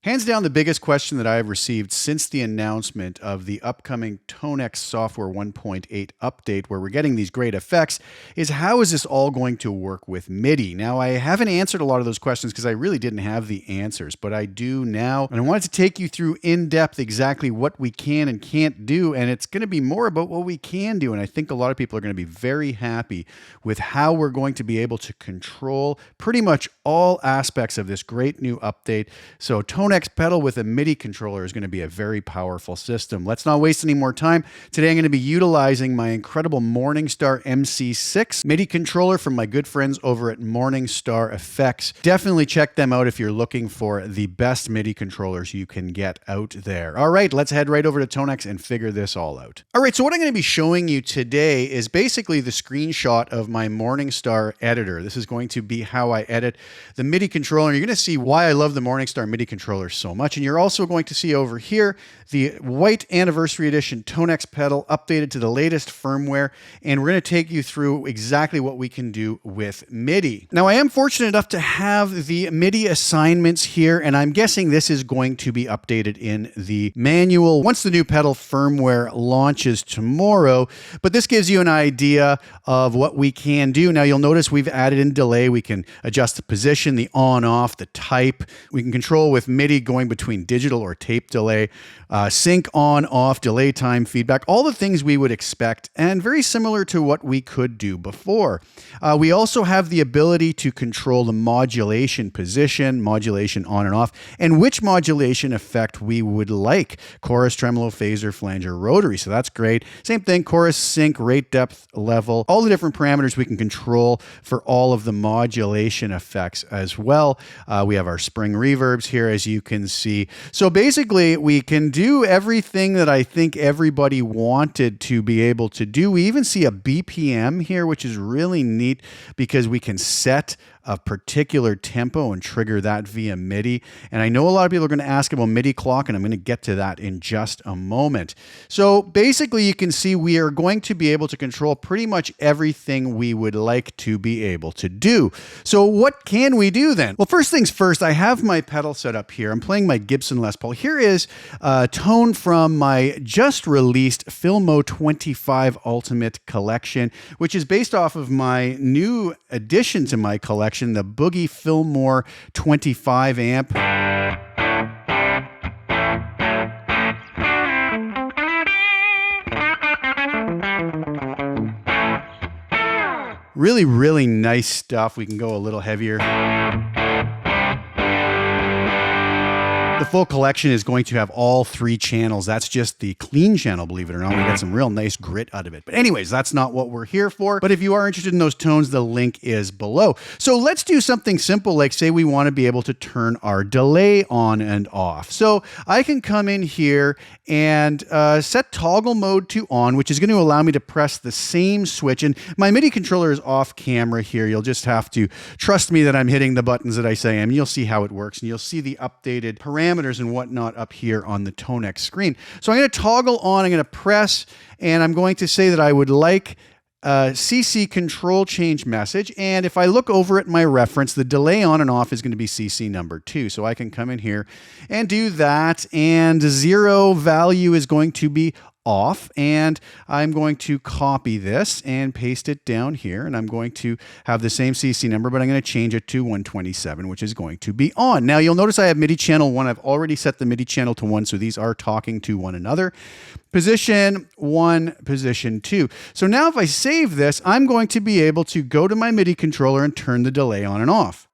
Hands down, the biggest question that I have received since the announcement of the upcoming Tonex Software 1.8 update, where we're getting these great effects, is how is this all going to work with MIDI? Now, I haven't answered a lot of those questions because I really didn't have the answers, but I do now. And I wanted to take you through in depth exactly what we can and can't do. And it's going to be more about what we can do. And I think a lot of people are going to be very happy with how we're going to be able to control pretty much all aspects of this great new update. So Tonex pedal with a MIDI controller is going to be a very powerful system. Let's not waste any more time. Today I'm going to be utilizing my incredible Morningstar MC6 MIDI controller from my good friends over at Morningstar Effects. Definitely check them out if you're looking for the best MIDI controllers you can get out there. All right, let's head right over to Tonex and figure this all out. All right, so what I'm going to be showing you today is basically the screenshot of my Morningstar editor. This is going to be how I edit the MIDI controller. And you're going to see why I love the Morningstar MIDI controller so much. And you're also going to see over here the white anniversary edition Tonex pedal updated to the latest firmware. And we're going to take you through exactly what we can do with MIDI. Now, I am fortunate enough to have the MIDI assignments here, and I'm guessing this is going to be updated in the manual once the new pedal firmware launches tomorrow. But this gives you an idea of what we can do. Now, you'll notice we've added in delay. We can adjust the position, the on, off, the type. We can control with MIDI going between digital or tape delay, sync on, off, delay time, feedback, all the things we would expect, and very similar to what we could do before. We also have the ability to control the modulation position, modulation on and off, and which modulation effect we would like. Chorus, tremolo, phaser, flanger, rotary. So that's great. Same thing, chorus, sync, rate, depth, level, all the different parameters we can control for all of the modulation effects as well. We have our spring reverbs here, as you can see. So basically, we can do everything that I think everybody wanted to be able to do. We even see a BPM here, which is really neat because we can set a particular tempo and trigger that via MIDI. And I know a lot of people are going to ask about MIDI clock, and I'm going to get to that in just a moment. So basically, you can see we are going to be able to control pretty much everything we would like to be able to do. So what can we do then? Well, first things first, I have my pedal set up here. I'm playing my Gibson Les Paul. Here is a tone from my just released Filmo 25 Ultimate Collection, which is based off of my new addition to my collection, the Boogie Fillmore 25 amp. Really, really nice stuff. We can go a little heavier. The full collection is going to have all 3 channels. That's just the clean channel, believe it or not. We got some real nice grit out of it. But anyways, that's not what we're here for. But if you are interested in those tones, the link is below. So let's do something simple, like say we want to be able to turn our delay on and off. So I can come in here and set toggle mode to on, which is going to allow me to press the same switch. And my MIDI controller is off camera here. You'll just have to trust me that I'm hitting the buttons that I say I am. You'll see how it works, and you'll see the updated parameters and whatnot up here on the Tonex screen. So I'm going to toggle on, I'm going to press, and I'm going to say that I would like CC control change message. And if I look over at my reference, the delay on and off is going to be CC number 2. So I can come in here and do that. And 0 value is going to be off, and I'm going to copy this and paste it down here, and I'm going to have the same CC number, but I'm going to change it to 127, which is going to be on. Now you'll notice I have MIDI channel 1. I've already set the MIDI channel to 1, so these are talking to one another. Position 1, position 2. So now if I save this, I'm going to be able to go to my MIDI controller and turn the delay on and off.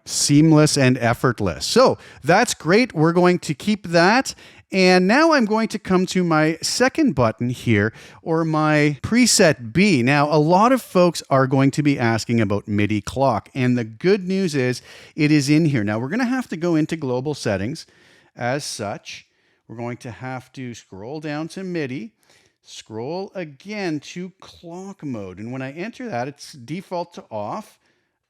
Seamless and effortless. So that's great. We're going to keep that. And now I'm going to come to my second button here, or my preset B. Now, a lot of folks are going to be asking about MIDI clock, and the good news is it is in here. Now, we're going to have to go into global settings as such. We're going to have to scroll down to MIDI, scroll again to clock mode. And when I enter that, it's default to off.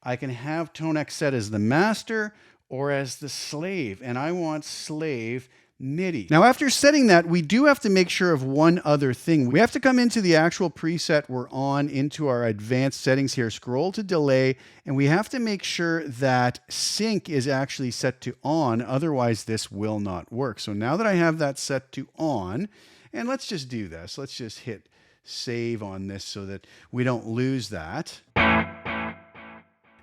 I can have Tonex set as the master or as the slave, and I want slave Midi. Now, after setting that, we do have to make sure of one other thing. We have to come into the actual preset we're on, into our advanced settings here, scroll to delay, and we have to make sure that sync is actually set to on, otherwise this will not work. So now that I have that set to on, and let's just do this. Let's just hit save on this so that we don't lose that.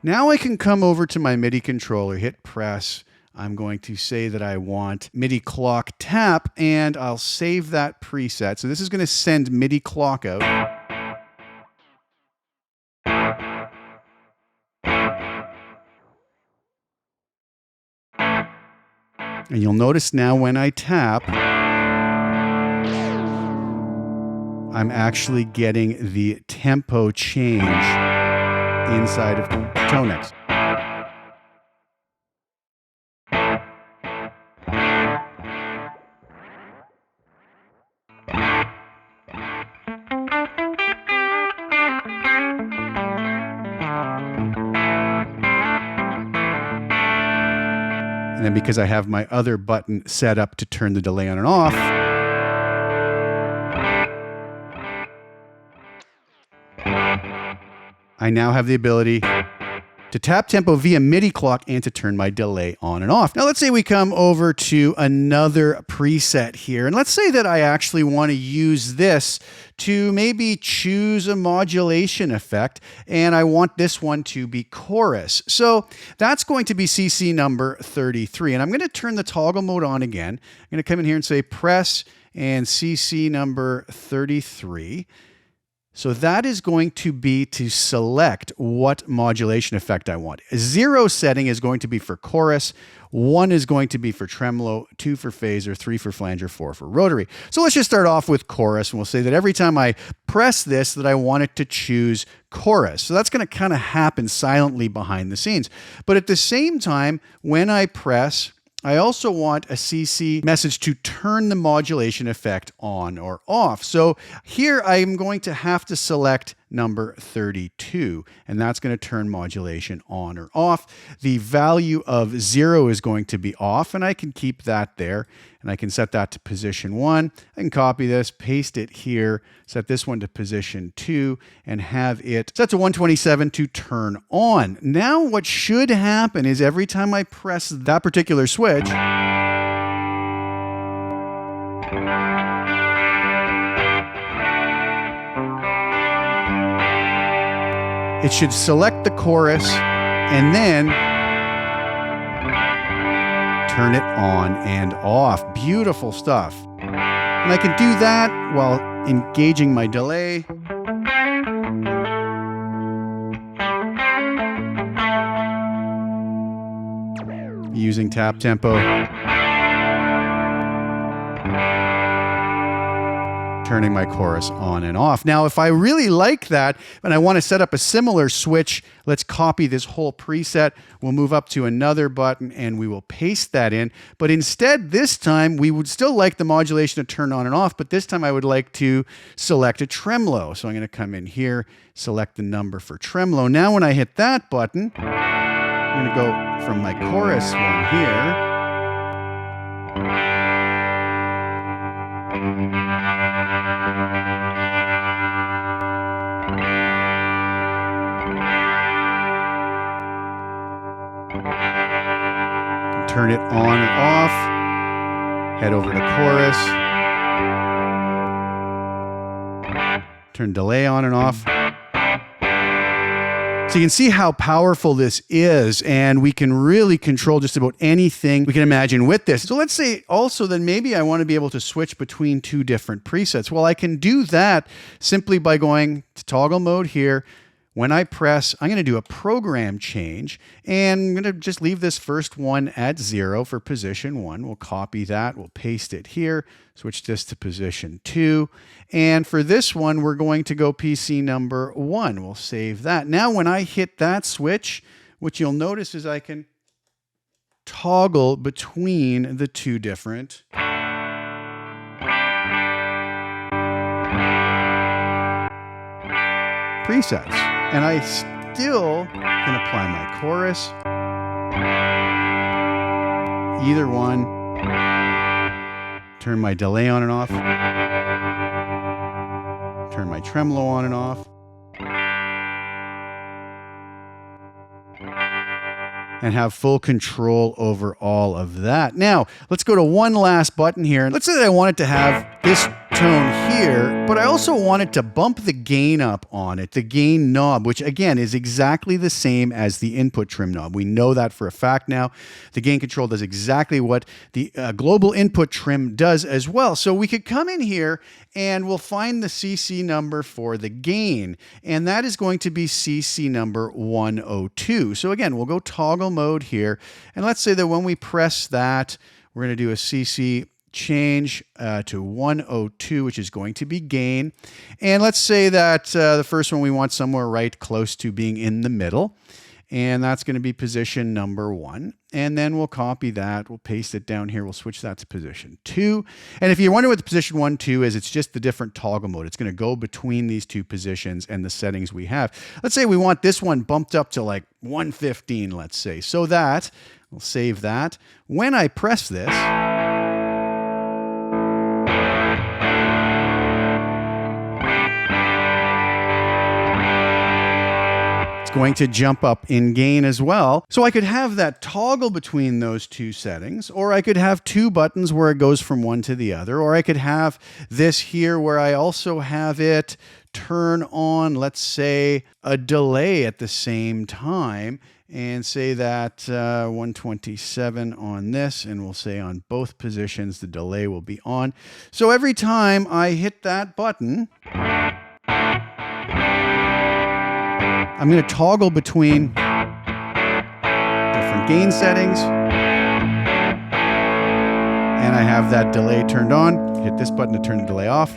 Now I can come over to my MIDI controller, hit press. I'm going to say that I want MIDI clock tap, and I'll save that preset. So this is going to send MIDI clock out. And you'll notice now when I tap, I'm actually getting the tempo change inside of Tonex. And then because I have my other button set up to turn the delay on and off, I now have the ability to tap tempo via MIDI clock and to turn my delay on and off. Now let's say we come over to another preset here, and let's say that I actually want to use this to maybe choose a modulation effect, and I want this one to be chorus. So that's going to be CC number 33, and I'm going to turn the toggle mode on again. I'm going to come in here and say press and CC number 33. So that is going to be to select what modulation effect I want. 0 setting is going to be for chorus, 1 is going to be for tremolo, 2 for phaser, 3 for flanger, 4 for rotary. So let's just start off with chorus, and we'll say that every time I press this, that I want it to choose chorus. So that's going to kind of happen silently behind the scenes. But at the same time, when I press, I also want a CC message to turn the modulation effect on or off. So here I'm going to have to select number 32, and that's going to turn modulation on or off. The value of 0 is going to be off, and I can keep that there, and I can set that to position 1. I can copy this, paste it here, set this one to position 2, and have it set to 127 to turn on. Now what should happen is every time I press that particular switch, it should select the chorus and then turn it on and off. Beautiful stuff. And I can do that while engaging my delay. Using tap tempo. Turning my chorus on and off. Now, if I really like that and I want to set up a similar switch, let's copy this whole preset. We'll move up to another button and we will paste that in. But instead, this time, we would still like the modulation to turn on and off, but this time I would like to select a tremolo. So I'm going to come in here, select the number for tremolo. Now, when I hit that button, I'm going to go from my chorus one here. Turn it on and off, head over to chorus, turn delay on and off. So you can see how powerful this is, and we can really control just about anything we can imagine with this. So let's say also that maybe I want to be able to switch between 2 different presets. Well, I can do that simply by going to toggle mode here. When I press, I'm going to do a program change, and I'm going to just leave this first one at 0 for position 1. We'll copy that. We'll paste it here, switch this to position 2. And for this one, we're going to go PC number 1. We'll save that. Now, when I hit that switch, what you'll notice is I can toggle between the 2 different presets. And I still can apply my chorus. Either one. Turn my delay on and off. Turn my tremolo on and off. And have full control over all of that. Now, let's go to one last button here. Let's say that I wanted to have this tone here, but I also wanted to bump the gain up on it, the gain knob, which again is exactly the same as the input trim knob. We know that for a fact now. The gain control does exactly what the global input trim does as well. So we could come in here and we'll find the CC number for the gain, and that is going to be CC number 102. So again, we'll go toggle mode here, and let's say that when we press that, we're going to do a CC change to 102, which is going to be gain. And let's say that the first one we want somewhere right close to being in the middle. And that's going to be position number 1. And then we'll copy that. We'll paste it down here. We'll switch that to position 2. And if you wonder what the position 1, 2 is, it's just the different toggle mode. It's going to go between these two positions and the settings we have. Let's say we want this one bumped up to like 115, let's say. So that, we'll save that. When I press this, it's going to jump up in gain as well. So I could have that toggle between those two settings, or I could have two buttons where it goes from one to the other, or I could have this here where I also have it turn on, let's say, a delay at the same time, and say that 127 on this, and we'll say on both positions the delay will be on. So every time I hit that button, I'm going to toggle between different gain settings, and I have that delay turned on. Hit this button to turn the delay off.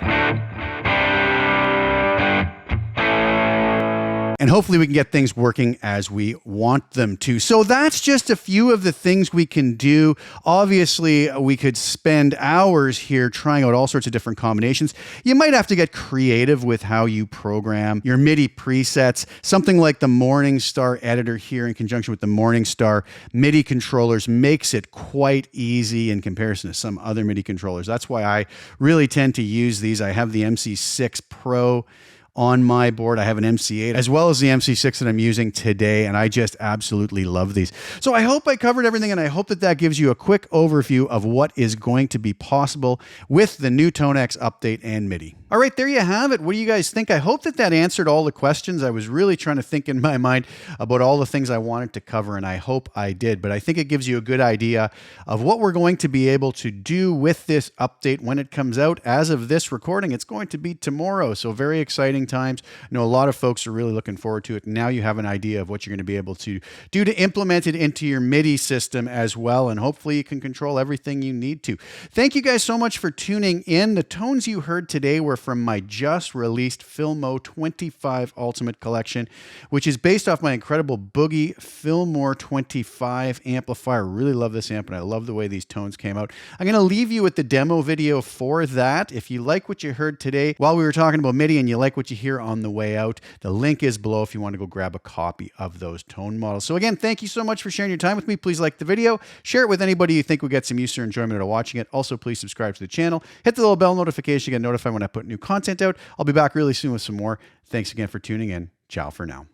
And hopefully we can get things working as we want them to. So that's just a few of the things we can do. Obviously, we could spend hours here trying out all sorts of different combinations. You might have to get creative with how you program your MIDI presets. Something like the Morningstar editor here in conjunction with the Morningstar MIDI controllers makes it quite easy in comparison to some other MIDI controllers. That's why I really tend to use these. I have the MC6 Pro on my board. I have an MC8 as well as the MC6 that I'm using today, and I just absolutely love these. So I hope I covered everything, and I hope that that gives you a quick overview of what is going to be possible with the new Tonex update and MIDI. All right, there you have it. What do you guys think? I hope that that answered all the questions. I was really trying to think in my mind about all the things I wanted to cover, and I hope I did. But I think it gives you a good idea of what we're going to be able to do with this update when it comes out. As of this recording, it's going to be tomorrow, so very exciting times. I know a lot of folks are really looking forward to it. Now you have an idea of what you're going to be able to do to implement it into your MIDI system as well, and hopefully you can control everything you need to. Thank you guys so much for tuning in. The tones you heard today were from my just released Filmo 25 Ultimate Collection, which is based off my incredible Boogie Fillmore 25 amplifier. Really love this amp, and I love the way these tones came out. I'm going to leave you with the demo video for that. If you like what you heard today while we were talking about MIDI and you like what you hear on the way out, the link is below if you want to go grab a copy of those tone models. So again, thank you so much for sharing your time with me. Please like the video, share it with anybody you think will get some use or enjoyment out of watching it. Also, please subscribe to the channel, hit the little bell notification to get notified when I put new content out. I'll be back really soon with some more. Thanks again for tuning in. Ciao for now.